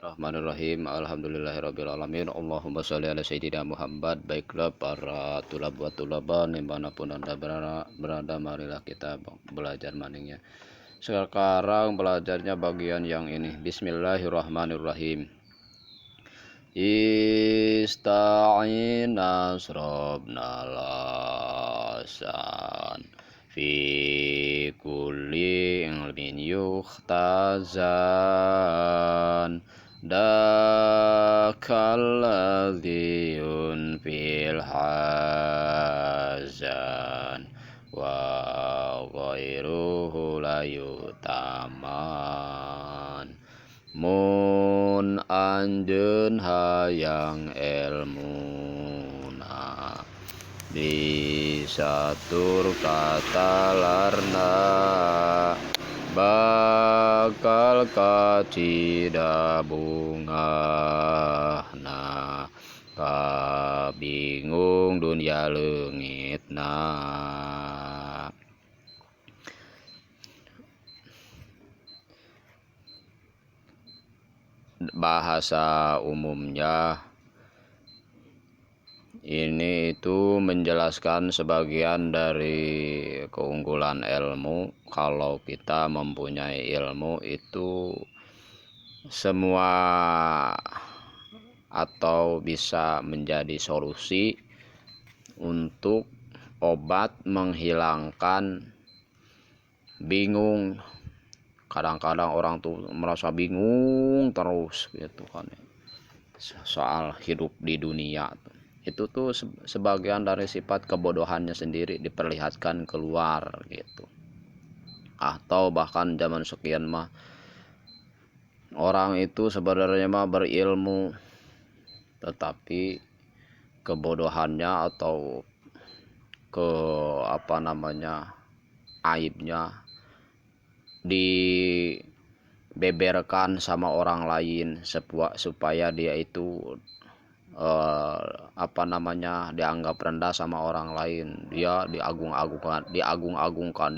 Bismillahirrahmanirrahim. Alhamdulillahirabbil alamin. Allahumma sholli ala sayyidina Muhammad. Baiklah para tulab wa tulaban dimanapun Anda berada, marilah kita belajar maningnya. Sekarang belajarnya bagian yang ini. Bismillahirrahmanirrahim. Ista'ina asrobna lasan fi kulli ilmin yuhtazan dakalladhi fil hazan wa ghairuhu la yutaman. Mun anjeun hayang elmuna disatur katalarna bakal kacida bungahna kabingung dunia leungitna. Bahasa umumnya ini itu menjelaskan sebagian dari keunggulan ilmu. Kalau kita mempunyai ilmu itu semua atau bisa menjadi solusi untuk obat menghilangkan bingung. Kadang-kadang orang tuh merasa bingung terus gitu kan soal hidup di dunia. Itu tuh sebagian dari sifat kebodohannya sendiri diperlihatkan keluar gitu. Atau bahkan zaman sekian mah orang itu sebenarnya mah berilmu, tetapi kebodohannya atau aibnya dibeberkan sama orang lain supaya dia itu dianggap rendah sama orang lain. Dia diagung-agungkan,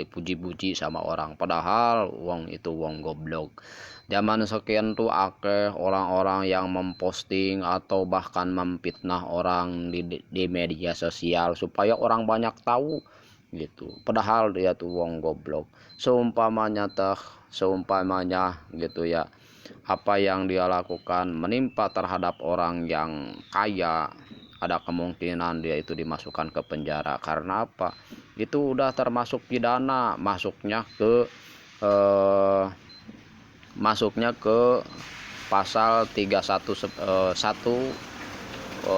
dipuji-puji sama orang, padahal wong itu wong goblok. Zaman sekian tuh akeh orang-orang yang memposting atau bahkan memfitnah orang di media sosial supaya orang banyak tahu gitu, padahal dia tuh wong goblok. Seumpamanya gitu ya, apa yang dia lakukan menimpa terhadap orang yang kaya, ada kemungkinan dia itu dimasukkan ke penjara. Karena apa? Itu udah termasuk pidana, masuknya ke pasal 311 130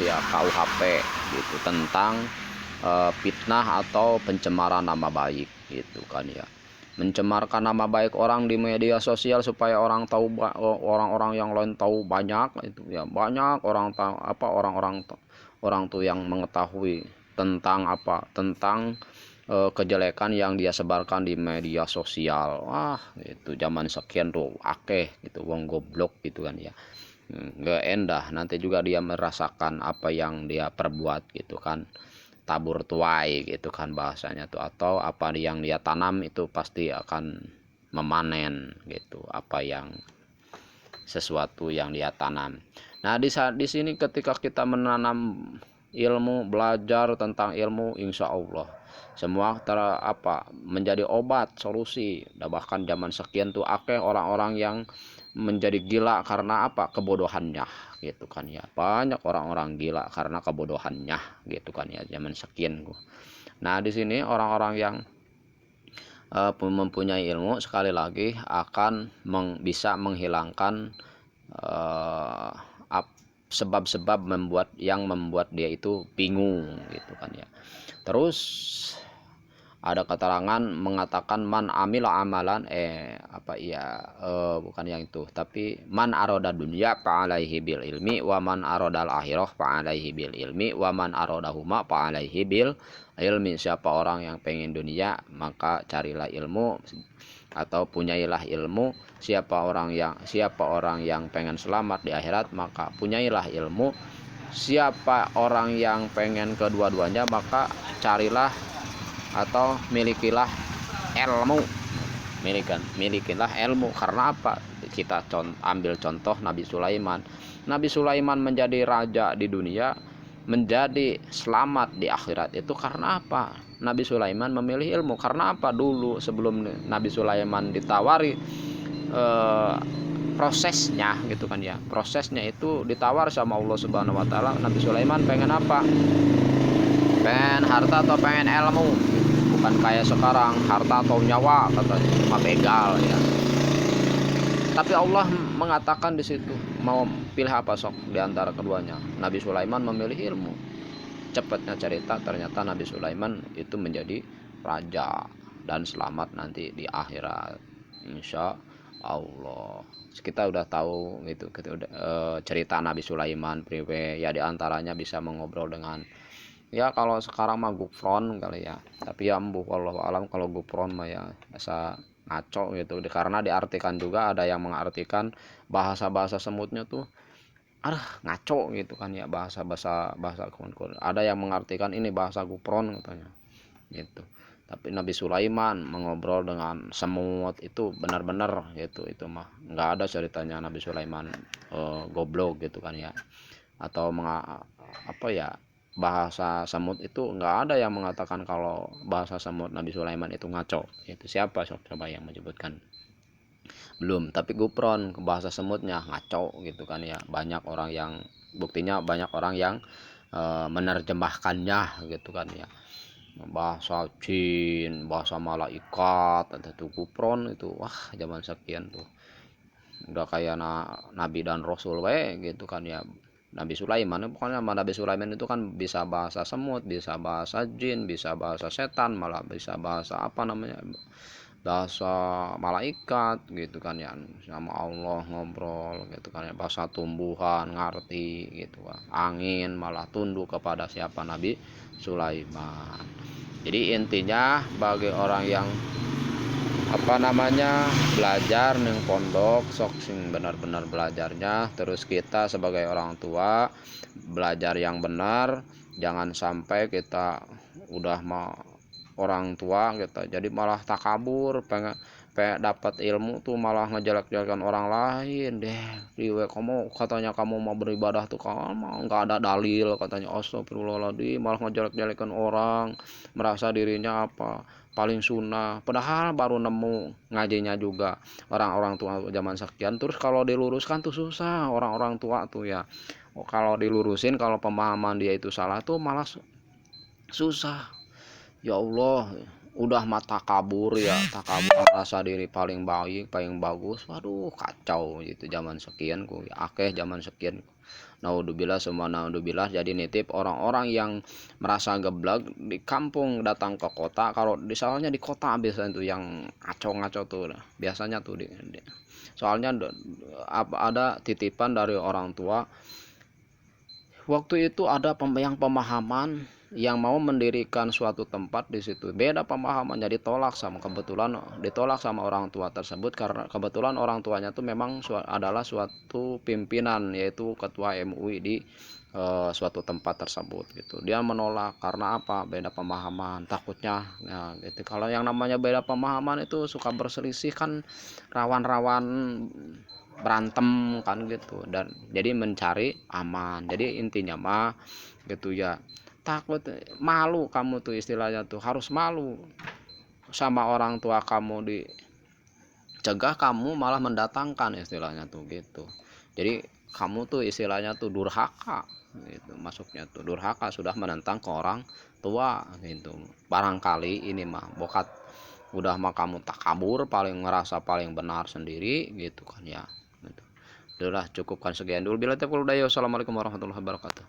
ya KUHP gitu, tentang fitnah atau pencemaran nama baik gitu kan ya. Mencemarkan nama baik orang di media sosial supaya orang tahu, orang-orang yang lain tahu banyak itu ya, banyak orang tahu orang tuh yang mengetahui tentang kejelekan yang dia sebarkan di media sosial. Wah, itu zaman sekian tuh akeh gitu wong goblok gitu kan ya. Nggak endah, nanti juga dia merasakan apa yang dia perbuat gitu kan, tabur tuai gitu kan bahasanya tuh, atau apa yang dia tanam itu pasti akan memanen gitu sesuatu yang dia tanam. Nah, di sini ketika kita menanam ilmu, belajar tentang ilmu, insya Allah semua menjadi obat, solusi. Bahkan zaman sekian tuh akeh orang-orang yang menjadi gila karena kebodohannya gitu kan ya. Banyak orang-orang gila karena kebodohannya gitu kan ya, zaman sekian. Nah, di sini orang-orang yang mempunyai ilmu sekali lagi akan bisa menghilangkan sebab-sebab membuat dia itu bingung gitu kan ya. Terus ada keterangan mengatakan man amila amalan bukan yang itu, tapi man aroda dunya fa'alaihi bil ilmi wa man aroda al akhirah fa'alaihi bil ilmi wa man arodahuma fa'alaihi bil ilmi. Siapa orang yang pengen dunia maka carilah ilmu atau punyailah ilmu. Siapa orang yang pengen selamat di akhirat maka punyailah ilmu. Siapa orang yang pengen kedua-duanya maka carilah atau milikilah ilmu. Milikilah ilmu. Karena apa? kita ambil contoh Nabi Sulaiman. Nabi Sulaiman menjadi raja di dunia, menjadi selamat di akhirat itu karena apa? Nabi Sulaiman memilih ilmu. Karena apa? Dulu sebelum Nabi Sulaiman ditawari prosesnya gitu kan ya, prosesnya itu ditawar sama Allah Subhanahu wa taala. Nabi Sulaiman pengen apa? Pengen harta atau pengen ilmu? Bukan kayak sekarang harta atau nyawa katanya, cuma begal ya. Tapi Allah mengatakan di situ mau pilih apa sok di antara keduanya. Nabi Sulaiman memilih ilmu. Cepatnya cerita ternyata Nabi Sulaiman itu menjadi raja dan selamat nanti di akhirat, insya Allah. Kita udah tahu gitu, kita udah cerita Nabi Sulaiman priwe ya, diantaranya bisa mengobrol dengan ya, kalau sekarang mah gufron kali ya, tapi ya embuh wallahu alam, kalau gufron mah ya bisa ngaco gitu, karena diartikan juga ada yang mengartikan bahasa semutnya tuh ngaco gitu kan ya, bahasa kun. Ada yang mengartikan ini bahasa gufron katanya gitu. Tapi Nabi Sulaiman mengobrol dengan semut itu benar-benar gitu, itu mah nggak ada ceritanya Nabi Sulaiman goblok gitu kan ya, atau apa ya, bahasa semut itu nggak ada yang mengatakan kalau bahasa semut Nabi Sulaiman itu ngaco. Itu siapa coba yang menyebutkan? Belum. Tapi gupron ke bahasa semutnya ngaco gitu kan ya, banyak orang yang, buktinya banyak orang yang menerjemahkannya gitu kan ya, bahasa jin, bahasa malaikat, ada tuh gupron itu. Wah, zaman sekian tuh udah kayak nabi dan rasul gitu kan ya. Nabi Sulaiman, pokoknya Nabi Sulaiman itu kan bisa bahasa semut, bisa bahasa jin, bisa bahasa setan, malah bisa bahasa apa namanya, bahasa malaikat gitu kan ya, sama Allah ngobrol gitu kan ya, bahasa tumbuhan ngerti gitu kan, angin malah tunduk kepada siapa? Nabi Sulaiman. Jadi intinya bagi orang yang apa namanya belajar neng pondok, sok sing benar-benar belajarnya, terus kita sebagai orang tua belajar yang benar, jangan sampai kita udah mau orang tua kita jadi malah takabur, pengen dapat ilmu tuh malah ngejelek-jelekan orang lain deh. Riwe kamu katanya kamu mau beribadah tuh kamu nggak ada dalil katanya, astagfirullahaladzim, malah ngejelek-jelekan orang, merasa dirinya apa paling sunnah, padahal baru nemu ngajinya juga orang-orang tua zaman sekian. Terus kalau diluruskan tuh susah, orang-orang tua tuh ya, kalau dilurusin, kalau pemahaman dia itu salah tuh malah susah. Ya Allah, udah mata kabur ya, takabur merasa diri paling baik paling bagus, waduh kacau gitu zaman sekian ku ya, akeh zaman sekian. Naudzubillah semua naudzubillah. Jadi nitip orang-orang yang merasa geblek di kampung datang ke kota. Kalau misalnya di kota biasanya tuh yang ngaco-ngaco tuh biasanya tuh soalnya ada titipan dari orang tua. Waktu itu ada yang pemahaman yang mau mendirikan suatu tempat di situ, beda pemahamannya, ditolak sama orang tua tersebut, karena kebetulan orang tuanya tuh memang adalah suatu pimpinan, yaitu ketua MUI di suatu tempat tersebut gitu. Dia menolak karena apa? Beda pemahaman, takutnya ya gitu. Kalau yang namanya beda pemahaman itu suka berselisih kan, rawan-rawan berantem kan gitu, dan jadi mencari aman. Jadi intinya mah gitu ya, takut malu kamu tuh, istilahnya tuh harus malu sama orang tua kamu, dicegah kamu malah mendatangkan, istilahnya tuh gitu. Jadi kamu tuh istilahnya tuh durhaka gitu, masuknya tuh durhaka, sudah menentang ke orang tua gitu. Barangkali ini mah bokat udah mah kamu takabur, paling ngerasa paling benar sendiri gitu kan ya gitu. Udah cukupkan sekian dulu. Bila taufiq wal hidayah. Wassalamualaikum warahmatullahi wabarakatuh.